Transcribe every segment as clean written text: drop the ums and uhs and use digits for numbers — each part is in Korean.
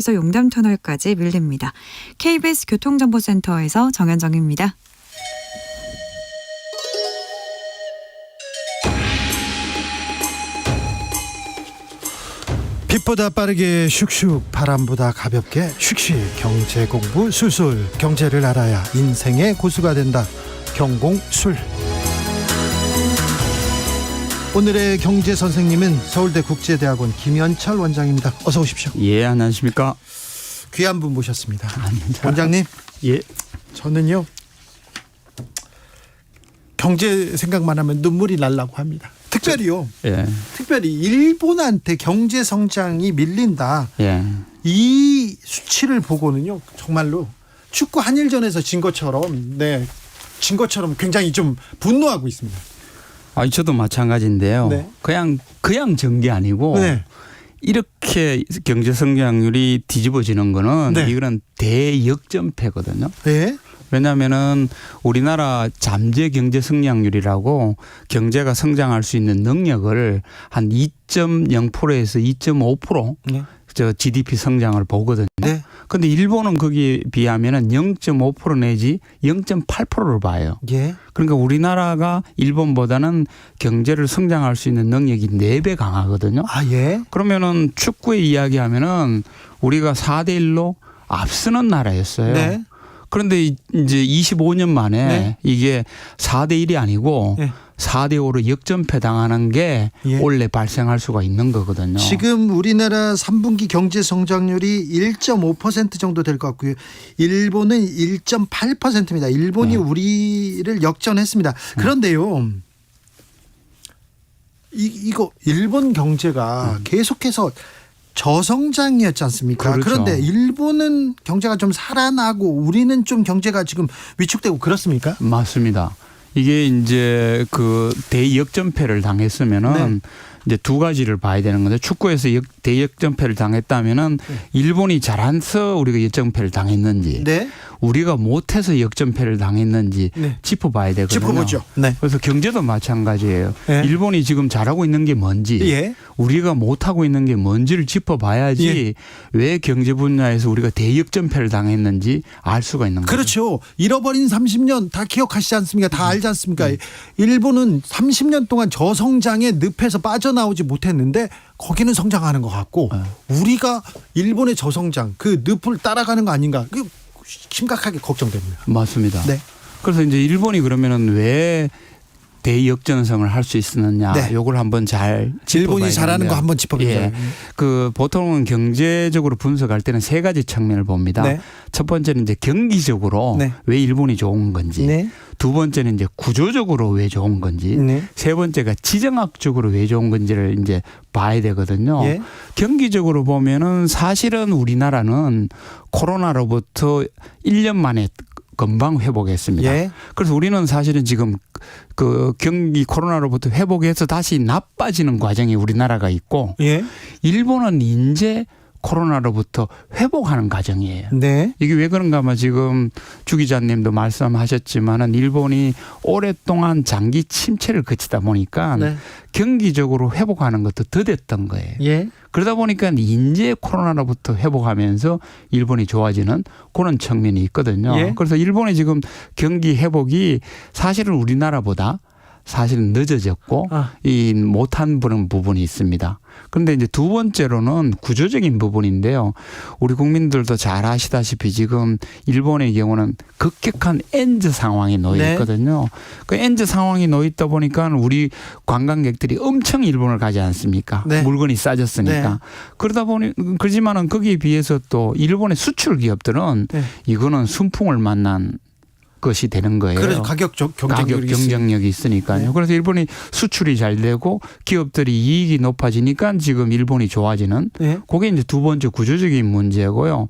에서 용담터널까지 밀립니다. KBS 교통정보센터에서 정현정입니다. 빛보다 빠르게 슉슉, 바람보다 가볍게 슉슉. 경제 공부 술술. 경제를 알아야 인생의 고수가 된다. 경공술. 오늘의 경제 선생님은 서울대 국제대학원 김현철 원장입니다. 어서 오십시오. 예, 안녕하십니까. 귀한 분 모셨습니다. 아닙니다. 원장님, 예, 저는요 경제 생각만 하면 눈물이 날라고 합니다. 특별히요. 예, 특별히 일본한테 경제 성장이 밀린다. 예. 이 수치를 보고는요, 정말로 축구 한일전에서 진 것처럼, 굉장히 좀 분노하고 있습니다. 아니, 저도 마찬가지인데요. 네. 그냥 전 게 아니고 네. 이렇게 경제 성장률이 뒤집어지는 거는 네. 이거는 대역전패거든요. 네. 왜냐하면은 우리나라 잠재 경제 성장률이라고 경제가 성장할 수 있는 능력을 한 2.0%에서 2.5% 네. 저 GDP 성장을 보거든요. 네. 근데 일본은 거기에 비하면은 0.5% 내지 0.8%를 봐요. 예. 그러니까 우리나라가 일본보다는 경제를 성장할 수 있는 능력이 4배 강하거든요. 아, 예. 그러면은 축구에 이야기하면은 우리가 4대1로 앞서는 나라였어요. 네. 그런데 이제 25년 만에 네. 이게 4대1이 아니고 네. 4대5로 역전패 당하는 게 예. 원래 발생할 수가 있는 거거든요. 지금 우리나라 3분기 경제 성장률이 1.5% 정도 될 것 같고요. 일본은 1.8%입니다. 일본이 네. 우리를 역전했습니다. 그런데요, 이거 일본 경제가 계속해서 저성장이었지 않습니까? 그렇죠. 그런데 일본은 경제가 좀 살아나고 우리는 좀 경제가 지금 위축되고 그렇습니까? 맞습니다. 이게 이제 그 대역전패를 당했으면은 이제 두 가지를 봐야 되는 건데, 축구에서 대역전패를 당했다면은 일본이 잘해서 우리가 역전패를 당했는지, 네. 우리가 못해서 역전패를 당했는지 네. 짚어봐야 되거든요. 짚어보죠. 네. 그래서 경제도 마찬가지예요. 네. 일본이 지금 잘하고 있는 게 뭔지, 예. 우리가 못하고 있는 게 뭔지를 짚어봐야지 예. 왜 경제 분야에서 우리가 대역전패를 당했는지 알 수가 있는 거죠. 그렇죠. 잃어버린 30년 다 기억하시지 않습니까? 다 알지 않습니까? 일본은 30년 동안 저성장의 늪에서 빠져나오지 못했는데 거기는 성장하는 것 같고 우리가 일본의 저성장 그 늪을 따라가는 거 아닌가? 그 심각하게 걱정됩니다. 맞습니다. 네. 그래서 이제 일본이 그러면은 왜 대역전성을 할 수 있었느냐, 네. 요걸 한번 잘 짚어봐야 일본이 잘하는 되는데요. 거 한번 짚어보세요. 예. 그 보통은 경제적으로 분석할 때는 세 가지 측면을 봅니다. 네. 첫 번째는 이제 경기적으로 네. 왜 일본이 좋은 건지, 네. 두 번째는 이제 구조적으로 왜 좋은 건지, 네. 세 번째가 지정학적으로 왜 좋은 건지를 이제 봐야 되거든요. 예. 경기적으로 보면은 사실은 우리나라는 코로나로부터 1년 만에 금방 회복했습니다. 예. 그래서 우리는 사실은 지금 그 경기 코로나로부터 회복해서 다시 나빠지는 과정에 우리나라가 있고, 예. 일본은 이제 코로나로부터 회복하는 과정이에요. 네. 이게 왜 그런가 하면 지금 주 기자님도 말씀하셨지만은 일본이 오랫동안 장기 침체를 거치다 보니까 네. 경기적으로 회복하는 것도 더뎠던 거예요. 예. 그러다 보니까 이제 코로나로부터 회복하면서 일본이 좋아지는 그런 측면이 있거든요. 예. 그래서 일본의 지금 경기 회복이 사실은 우리나라보다 사실은 늦어졌고 이 못한 그런 부분이 있습니다. 그런데 이제 두 번째로는 구조적인 부분인데요. 우리 국민들도 잘 아시다시피 지금 일본의 경우는 급격한 엔저 상황에 놓여 있거든요. 그 엔저 상황이 놓여 있다 보니까 우리 관광객들이 엄청 일본을 가지 않습니까? 네. 물건이 싸졌으니까. 네. 그러다 보니 그렇지만은 거기에 비해서 또 일본의 수출 기업들은 네. 이거는 순풍을 만난 것이 되는 거예요. 그래서 가격 경쟁력이 있으니까요. 네. 그래서 일본이 수출이 잘 되고 기업들이 이익이 높아지니까 지금 일본이 좋아지는 네. 그게 이제 두 번째 구조적인 문제고요.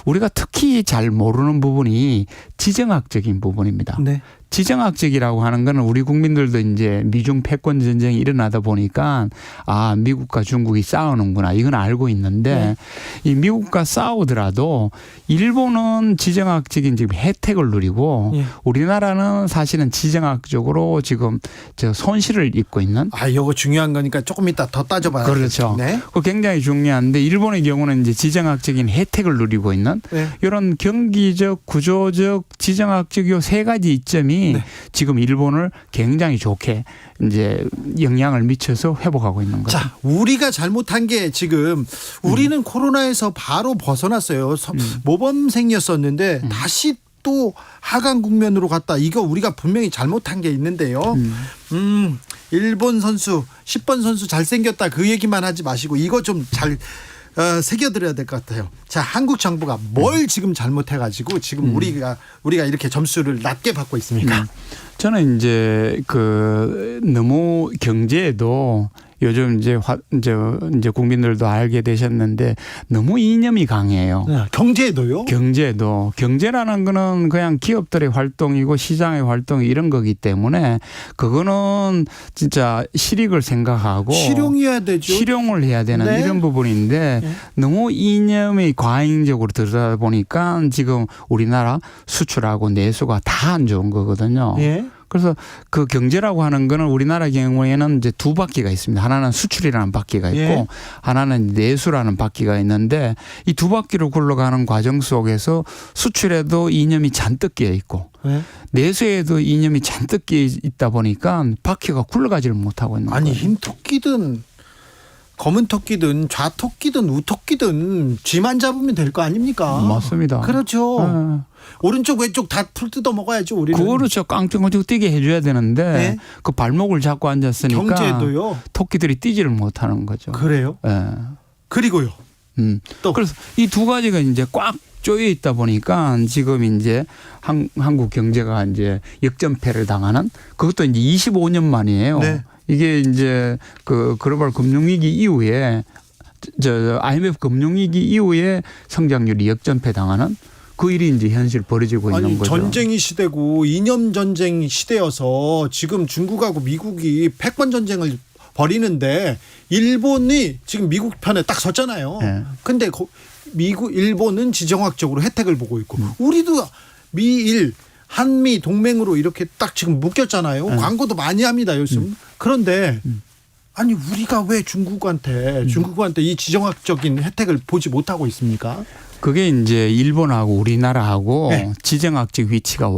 우리가 특히 잘 모르는 부분이 지정학적인 부분입니다. 네. 지정학적이라고 하는 거는 우리 국민들도 이제 미중 패권 전쟁이 일어나다 보니까 아, 미국과 중국이 싸우는구나. 이건 알고 있는데 이 미국과 싸우더라도 일본은 지정학적인 지금 혜택을 누리고 우리나라는 사실은 지정학적으로 지금 저 손실을 입고 있는. 아, 이거 중요한 거니까 조금 이따 더 따져봐야 그렇죠. 네. 그 굉장히 중요한데 일본의 경우는 이제 지정학적인 혜택을 누리고 있는 이런 경기적, 구조적, 지정학적 요 세 가지 이점이 지금 일본을 굉장히 좋게 이제 영향을 미쳐서 회복하고 있는 거죠. 자, 우리가 잘못한 게 지금 우리는 코로나에서 바로 벗어났어요. 모범생이었었는데 다시 또 하강 국면으로 갔다. 이거 우리가 분명히 잘못한 게 있는데요. 일본 선수 10번 선수 잘생겼다 그 얘기만 하지 마시고 이거 좀 잘 새겨드려야 될 것 같아요. 자, 한국 정부가 뭘 지금 잘못해가지고 지금 우리가 이렇게 점수를 낮게 받고 있습니까? 저는 이제 너무 경제에도 요즘 이제 국민들도 알게 되셨는데 너무 이념이 강해요. 경제에도요? 경제도. 경제라는 거는 그냥 기업들의 활동이고 시장의 활동이 이런 거기 때문에 그거는 진짜 실익을 생각하고 실용해야 되죠. 실용을 해야 되는 이런 부분인데 너무 이념이 과잉적으로 들어다 보니까 지금 우리나라 수출하고 내수가 다 안 좋은 거거든요. 그래서 그 경제라고 하는 거는 우리나라 경우에는 이제 두 바퀴가 있습니다. 하나는 수출이라는 바퀴가 있고 하나는 내수라는 바퀴가 있는데 이 두 바퀴로 굴러가는 과정 속에서 수출에도 이념이 잔뜩 끼어 있고 내수에도 이념이 잔뜩 끼어 있다 보니까 바퀴가 굴러가지를 못하고 있는 거예요. 아니, 흰 토끼든 검은 토끼든 좌토끼든 우토끼든 쥐만 잡으면 될 거 아닙니까? 맞습니다. 그렇죠. 오른쪽 왼쪽 다 풀 뜯어 먹어야죠. 우리는. 그렇죠. 깡충깡충 뛰게 해줘야 되는데 그 발목을 잡고 앉았으니까 경제도요. 토끼들이 뛰지를 못하는 거죠. 그래요? 그리고요. 또 그래서 이 두 가지가 이제 꽉 쪼여 있다 보니까 지금 이제 한국 경제가 이제 역전패를 당하는 그것도 이제 25년 만이에요. 이게 이제 그 글로벌 금융위기 이후에 IMF 금융위기 이후에 성장률이 역전패 당하는 그 일이 이제 현실 벌어지고 있는 거죠. 전쟁이 시대고 이념 전쟁 시대여서 지금 중국하고 미국이 패권 전쟁을 벌이는데 일본이 지금 미국 편에 딱 섰잖아요. 근데 일본은 지정학적으로 혜택을 보고 있고 우리도 미일 한미 동맹으로 이렇게 딱 지금 묶였잖아요. 광고도 많이 합니다, 요즘. 그런데 아니 우리가 왜 중국한테 이 지정학적인 혜택을 보지 못하고 있습니까? 그게 이제 일본하고 우리나라하고 지정학적 위치가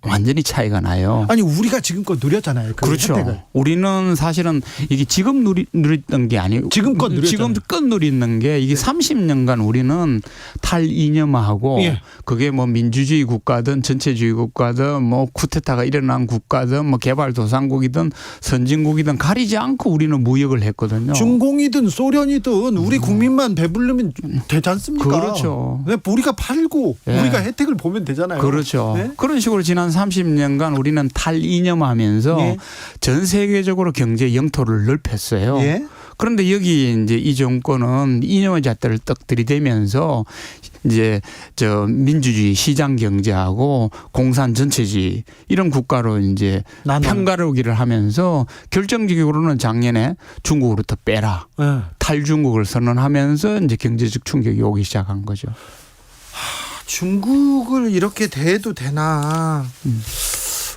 완전히 차이가 나요. 아니 우리가 지금껏 누렸잖아요. 그렇죠. 혜택을. 우리는 사실은 이게 지금 누렸던 게 아니고 지금껏 누리는 게 이게 30년간 우리는 탈이념화하고 그게 뭐 민주주의 국가든 전체주의 국가든 뭐 쿠데타가 일어난 국가든 뭐 개발도상국이든 선진국이든 가리지 않고 우리는 무역을 했거든요. 중공이든 소련이든 우리 국민만 배부르면 되지 않습니까? 그렇죠. 우리가 팔고 우리가 혜택을 보면 되잖아요. 그렇죠. 그런 식으로 지난 30년간 우리는 탈이념하면서 전 세계적으로 경제 영토를 넓혔어요. 그런데 여기 이제 이 정권은 이념의 잣대를 떡 들이대면서 이제 민주주의 시장 경제하고 공산 전체주의 이런 국가로 이제 편가르기를 하면서 결정적으로는 작년에 중국으로부터 빼라. 탈중국을 선언하면서 이제 경제적 충격이 오기 시작한 거죠. 중국을 이렇게 대해도 되나?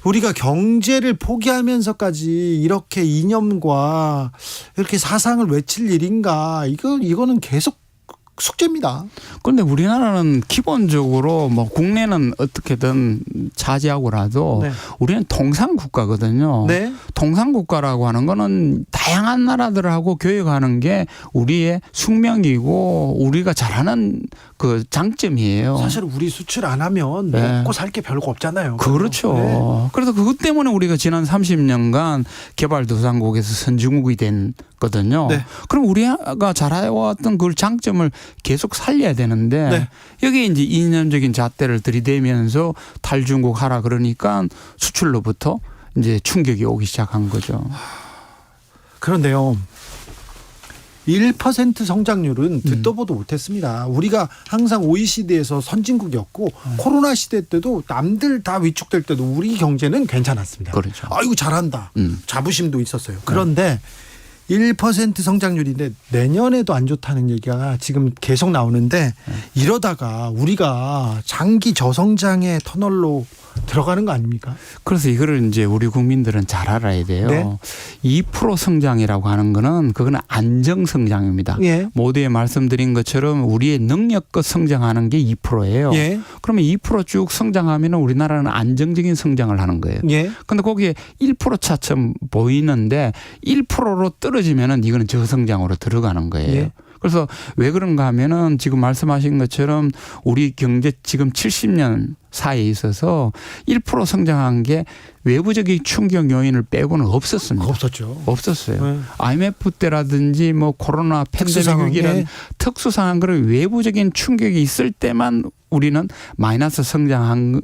우리가 경제를 포기하면서까지 이렇게 이념과 이렇게 사상을 외칠 일인가? 이거는 계속 숙제입니다. 그런데 우리나라는 기본적으로 뭐 국내는 어떻게든 차지하고라도 우리는 통상국가거든요. 통상국가라고 하는 거는 다양한 나라들하고 교역하는 게 우리의 숙명이고 우리가 잘하는 그 장점이에요. 사실 우리 수출 안 하면 먹고 살 게 별거 없잖아요. 그렇죠. 그래서 그것 때문에 우리가 지난 30년간 개발도상국에서 선진국이 된 거든요. 그럼 우리가 잘해왔던 그 장점을 계속 살려야 되는데 여기 이제 이념적인 잣대를 들이대면서 탈중국 하라 그러니까 수출로부터 이제 충격이 오기 시작한 거죠. 그런데요. 1% 성장률은 듣도 보도 못했습니다. 우리가 항상 OECD에서 선진국이었고 코로나 시대 때도 남들 다 위축될 때도 우리 경제는 괜찮았습니다. 그렇죠. 아이고 잘한다. 자부심도 있었어요. 그런데 1% 성장률인데 내년에도 안 좋다는 얘기가 지금 계속 나오는데 이러다가 우리가 장기 저성장의 터널로 들어가는 거 아닙니까? 그래서 이거를 이제 우리 국민들은 잘 알아야 돼요. 네. 2% 성장이라고 하는 거는 그거는 안정 성장입니다. 예. 모두에 말씀드린 것처럼 우리의 능력껏 성장하는 게 2%예요. 예. 그러면 2%쭉 성장하면 우리나라는 안정적인 성장을 하는 거예요. 예. 근데 거기에 1% 차처럼 보이는데 1%로 떨어지면은 이거는 저성장으로 들어가는 거예요. 예. 그래서 왜 그런가 하면은 지금 말씀하신 것처럼 우리 경제 지금 70년 사이에 있어서 1% 성장한 게 외부적인 충격 요인을 빼고는 없었습니다. 없었죠. 없었어요. 네. IMF 때라든지 뭐 코로나 특수 팬데믹이라는 상황에. 특수 상황 그런 외부적인 충격이 있을 때만 우리는 마이너스 성장한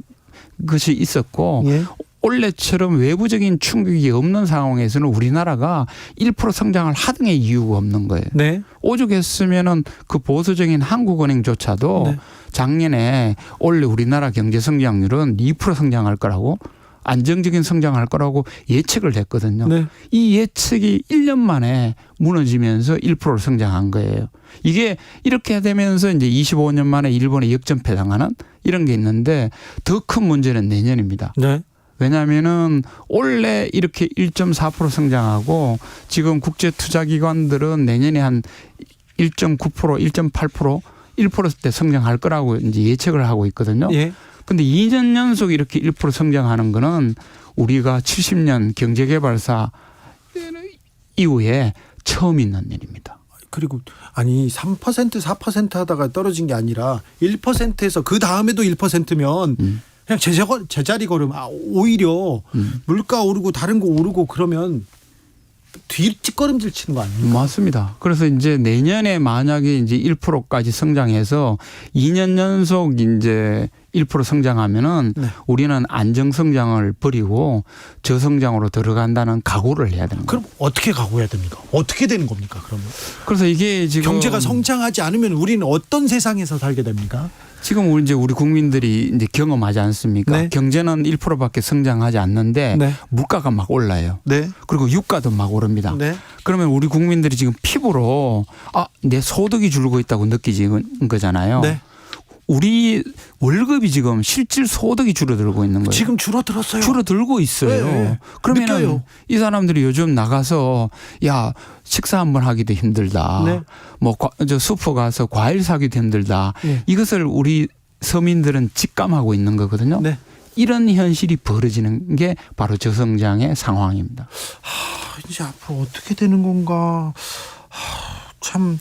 것이 있었고 예. 원래처럼 외부적인 충격이 없는 상황에서는 우리나라가 1% 성장을 하등의 이유가 없는 거예요. 네. 오죽했으면은 그 보수적인 한국은행조차도 네. 작년에 원래 우리나라 경제 성장률은 2% 성장할 거라고 안정적인 성장할 거라고 예측을 했거든요. 네. 이 예측이 1년 만에 무너지면서 1%를 성장한 거예요. 이게 이렇게 되면서 이제 25년 만에 일본에 역전패당하는 이런 게 있는데 더 큰 문제는 내년입니다. 네. 왜냐하면은 원래 이렇게 1.4% 성장하고 지금 국제투자기관들은 내년에 한 1.9%, 1.8%, 1%대 성장할 거라고 이제 예측을 하고 있거든요. 예. 근데 2년 연속 이렇게 1% 성장하는 거는 우리가 70년 경제개발사 이후에 처음 있는 일입니다. 그리고 아니 3% 4% 하다가 떨어진 게 아니라 1%에서 그 다음에도 1%면 그냥 제자리 걸음. 오히려 물가 오르고 다른 거 오르고 그러면 뒷걸음질 치는 거 아닙니까? 맞습니다. 그래서 이제 내년에 만약에 이제 1%까지 성장해서 2년 연속 이제 1% 성장하면은 네. 우리는 안정 성장을 버리고 저성장으로 들어간다는 각오를 해야 되는 거예요. 그럼 어떻게 각오해야 됩니까? 어떻게 되는 겁니까? 그러면 그래서 이게 지금 경제가 성장하지 않으면 우리는 어떤 세상에서 살게 됩니까? 지금 우리 국민들이 이제 경험하지 않습니까? 네. 경제는 1%밖에 성장하지 않는데 네. 물가가 막 올라요. 네. 그리고 유가도 막 오릅니다. 네. 그러면 우리 국민들이 지금 피부로 내 소득이 줄고 있다고 느끼는 거잖아요. 네. 우리 월급이 지금 실질 소득이 줄어들고 있는 거예요. 지금 줄어들었어요. 줄어들고 있어요. 네. 그러면 느껴요. 이 사람들이 요즘 나가서 야 식사 한번 하기도 힘들다. 네. 뭐 저 슈퍼 가서 과일 사기도 힘들다. 네. 이것을 우리 서민들은 직감하고 있는 거거든요. 네. 이런 현실이 벌어지는 게 바로 저성장의 상황입니다. 이제 앞으로 어떻게 되는 건가? 참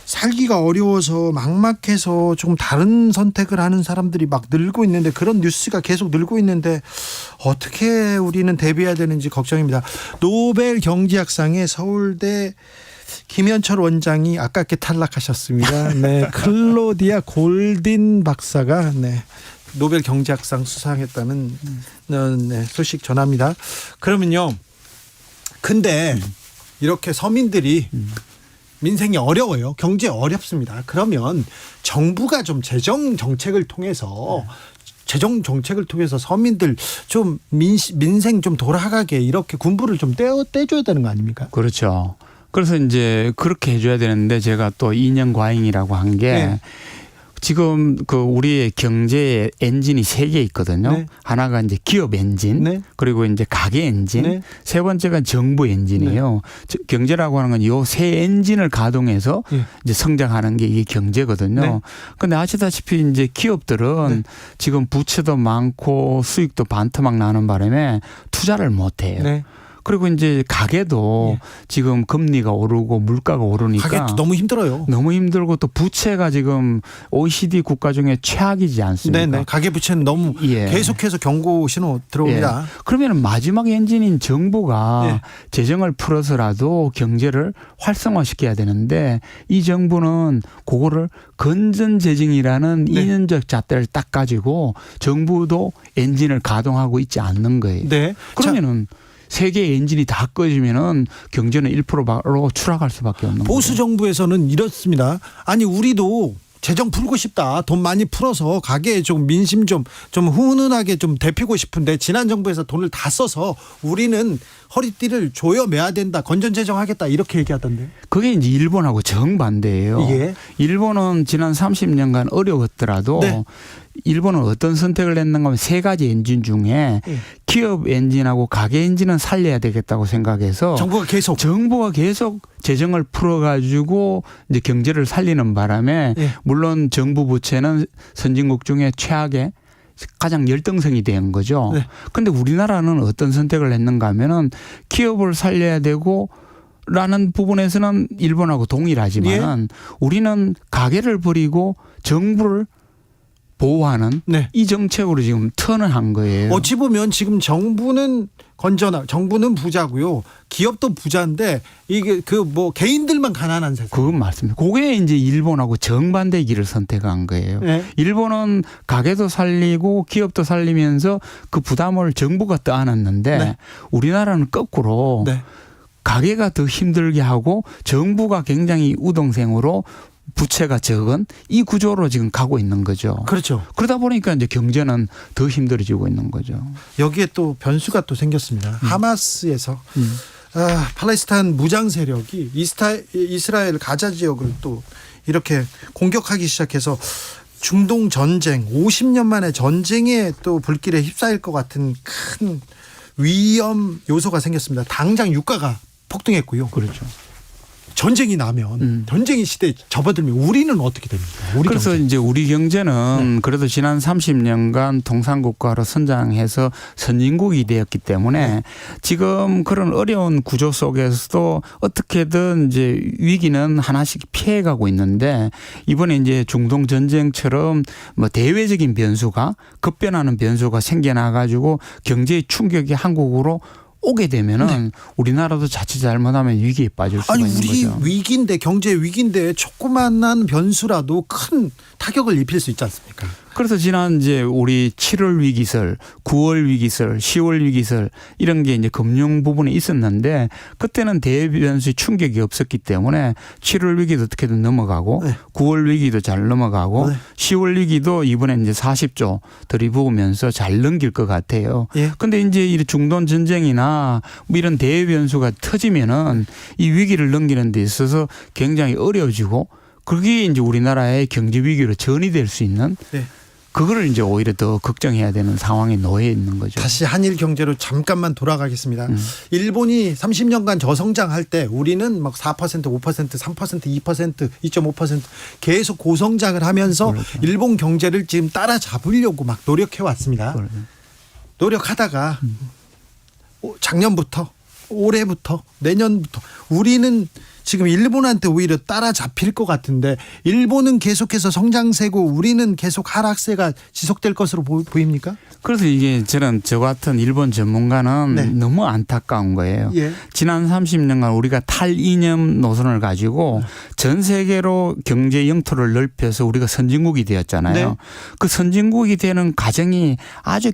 살기가 어려워서 막막해서 조금 다른 선택을 하는 사람들이 막 늘고 있는데 그런 뉴스가 계속 늘고 있는데 어떻게 우리는 대비해야 되는지 걱정입니다. 노벨 경제학상에 서울대 김현철 원장이 아깝게 탈락하셨습니다. 네, 클로디아 골딘 박사가 노벨 경제학상 수상했다는 소식 전합니다. 그러면요. 근데 이렇게 서민들이 민생이 어려워요. 경제 어렵습니다. 그러면 정부가 좀 재정 정책을 통해서 서민들 좀 민생 좀 돌아가게 이렇게 군부를 좀 떼줘야 되는 거 아닙니까? 그렇죠. 그래서 이제 그렇게 해줘야 되는데 제가 또 2년 과잉이라고 한 게 네. 지금 그 우리의 경제의 엔진이 3개 있거든요. 네. 하나가 이제 기업 엔진, 네. 그리고 이제 가계 엔진, 네. 세 번째가 정부 엔진이에요. 경제라고 하는 건 요 세 엔진을 가동해서 네. 이제 성장하는 게 이게 경제거든요. 네. 근데 아시다시피 이제 기업들은 네. 지금 부채도 많고 수익도 반토막 나는 바람에 투자를 못 해요. 네. 그리고 이제 가게도 지금 금리가 오르고 물가가 오르니까 가게도 너무 힘들어요. 너무 힘들고 또 부채가 지금 OECD 국가 중에 최악이지 않습니까? 네네. 가계 부채는 너무 예. 계속해서 경고 신호 들어옵니다. 예. 그러면 마지막 엔진인 정부가 예. 재정을 풀어서라도 경제를 활성화시켜야 되는데 이 정부는 그거를 건전재정이라는 네. 2년적 잣대를 딱 가지고 정부도 엔진을 가동하고 있지 않는 거예요. 네. 그러면은 세계 엔진이 다 꺼지면은 경제는 1%로 추락할 수밖에 없는 보수 거죠. 정부에서는 이렇습니다. 아니 우리도 재정 풀고 싶다. 돈 많이 풀어서 가게에 좀 민심 좀 훈훈하게 좀 데피고 싶은데 지난 정부에서 돈을 다 써서 우리는 허리띠를 조여매야 된다. 건전재정하겠다. 이렇게 얘기하던데. 그게 이제 일본하고 정반대예요. 예. 일본은 지난 30년간 어려웠더라도 네. 일본은 어떤 선택을 했는가 하면 세 가지 엔진 중에 기업 엔진하고 가게 엔진은 살려야 되겠다고 생각해서 정부가 계속 재정을 풀어가지고 이제 경제를 살리는 바람에 예. 물론 정부 부채는 선진국 중에 최악의 가장 열등성이 된 거죠. 그런데 우리나라는 어떤 선택을 했는가 하면은 기업을 살려야 되고 라는 부분에서는 일본하고 동일하지만 우리는 가게를 버리고 정부를 보호하는 이 정책으로 지금 턴을 한 거예요. 어찌 보면 지금 정부는 정부는 부자고요. 기업도 부자인데 이게 개인들만 가난한 세상. 그건 맞습니다. 그게 이제 일본하고 정반대 길을 선택한 거예요. 네. 일본은 가게도 살리고 기업도 살리면서 그 부담을 정부가 떠안았는데 우리나라는 거꾸로 가게가 더 힘들게 하고 정부가 굉장히 우동생으로 부채가 적은 이 구조로 지금 가고 있는 거죠. 그렇죠. 그러다 보니까 이제 경제는 더 힘들어지고 있는 거죠. 여기에 또 변수가 또 생겼습니다. 하마스에서 팔레스타인 무장 세력이 이스라엘 가자 지역을 또 이렇게 공격하기 시작해서 중동 전쟁 50년 만에 전쟁에 또 불길에 휩싸일 것 같은 큰 위험 요소가 생겼습니다. 당장 유가가 폭등했고요. 그렇죠. 전쟁이 나면 전쟁의 시대에 접어들면 우리는 어떻게 됩니까? 그래서 경제. 이제 우리 경제는 그래도 지난 30년간 동산국가로 선장해서 선진국이 되었기 때문에 지금 그런 어려운 구조 속에서도 어떻게든 이제 위기는 하나씩 피해가고 있는데 이번에 이제 중동 전쟁처럼 뭐 대외적인 변수가 급변하는 변수가 생겨나 가지고 경제의 충격이 한국으로 오게 되면은 우리나라도 자칫 잘못하면 위기에 빠질 수가 있는 거죠. 우리 위기인데 경제 위기인데 조그만한 변수라도 큰 타격을 입힐 수 있지 않습니까? 그래서 지난 이제 우리 7월 위기설, 9월 위기설, 10월 위기설 이런 게 이제 금융 부분에 있었는데 그때는 대변수의 충격이 없었기 때문에 7월 위기도 어떻게든 넘어가고 9월 위기도 잘 넘어가고 10월 위기도 이번에 이제 40조 들이부으면서 잘 넘길 것 같아요. 그런데 이제 이 중동 전쟁이나 뭐 이런 대변수가 터지면은 이 위기를 넘기는 데 있어서 굉장히 어려워지고 그게 이제 우리나라의 경제 위기로 전이될 수 있는 그거를 이제 오히려 더 걱정해야 되는 상황에 놓여 있는 거죠. 다시 한일 경제로 잠깐만 돌아가겠습니다. 일본이 30년간 저성장할 때 우리는 막 4%, 5%, 3%, 2%, 2.5% 계속 고성장을 하면서 일본 경제를 지금 따라잡으려고 막 노력해 왔습니다. 노력하다가 작년부터 올해부터 내년부터 우리는 지금 일본한테 오히려 따라잡힐 것 같은데 일본은 계속해서 성장세고 우리는 계속 하락세가 지속될 것으로 보입니까? 그래서 이게 저는 저 같은 일본 전문가는 너무 안타까운 거예요. 지난 30년간 우리가 탈이념 노선을 가지고 전 세계로 경제 영토를 넓혀서 우리가 선진국이 되었잖아요. 그 선진국이 되는 과정이 아주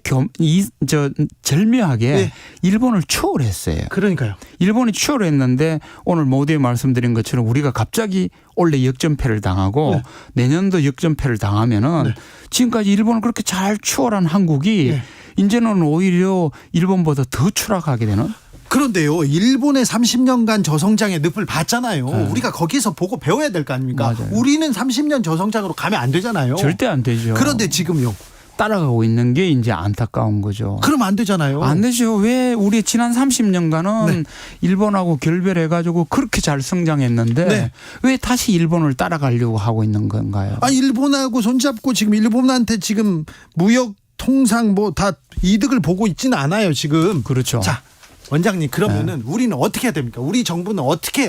절묘하게 일본을 추월했어요. 그러니까요. 일본이 추월했는데 오늘 모두에 말씀드린 것처럼 우리가 갑자기 올해 역전패를 당하고 내년도 역전패를 당하면은 지금까지 일본을 그렇게 잘 추월한 한국이 이제는 오히려 일본보다 더 추락하게 되는. 그런데요, 일본의 30년간 저성장의 늪을 봤잖아요. 우리가 거기서 보고 배워야 될 거 아닙니까? 맞아요. 우리는 30년 저성장으로 가면 안 되잖아요. 절대 안 되죠. 그런데 지금요. 따라가고 있는 게 이제 안타까운 거죠. 그러면 안 되잖아요. 안 되죠. 왜 우리 지난 30년간은 일본하고 결별해가지고 그렇게 잘 성장했는데 왜 다시 일본을 따라가려고 하고 있는 건가요? 일본하고 손잡고 지금 일본한테 지금 무역 통상 뭐 다 이득을 보고 있지는 않아요 지금. 그렇죠. 자, 원장님 그러면은 우리는 어떻게 해야 됩니까? 우리 정부는 어떻게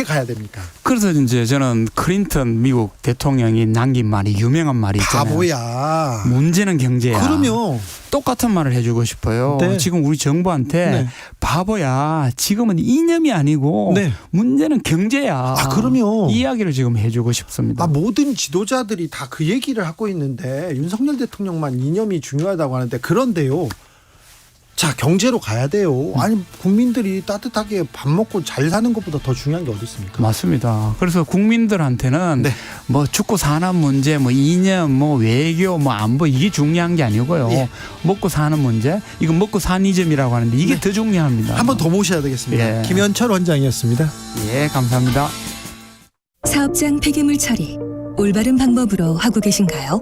가야 됩니까? 그래서 이제 저는 클린턴 미국 대통령이 남긴 말이 유명한 말이 있잖아요. 바보야. 문제는 경제야. 그럼요. 똑같은 말을 해주고 싶어요. 지금 우리 정부한테 바보야. 지금은 이념이 아니고 문제는 경제야. 그럼요. 이 이야기를 지금 해주고 싶습니다. 모든 지도자들이 다 그 얘기를 하고 있는데 윤석열 대통령만 이념이 중요하다고 하는데 그런데요. 자, 경제로 가야 돼요. 아니, 국민들이 따뜻하게 밥 먹고 잘 사는 것보다 더 중요한 게 어디 있습니까? 맞습니다. 그래서 국민들한테는 네. 뭐 축구 산업 문제, 뭐 이념, 뭐 외교, 뭐 안보 이게 중요한 게 아니고요. 예. 먹고 사는 문제, 이거 먹고 사니즘이라고 하는데 이게 네. 더 중요합니다. 한 번 더 모셔야 되겠습니다. 예. 김현철 원장이었습니다. 예, 감사합니다. 사업장 폐기물 처리 올바른 방법으로 하고 계신가요?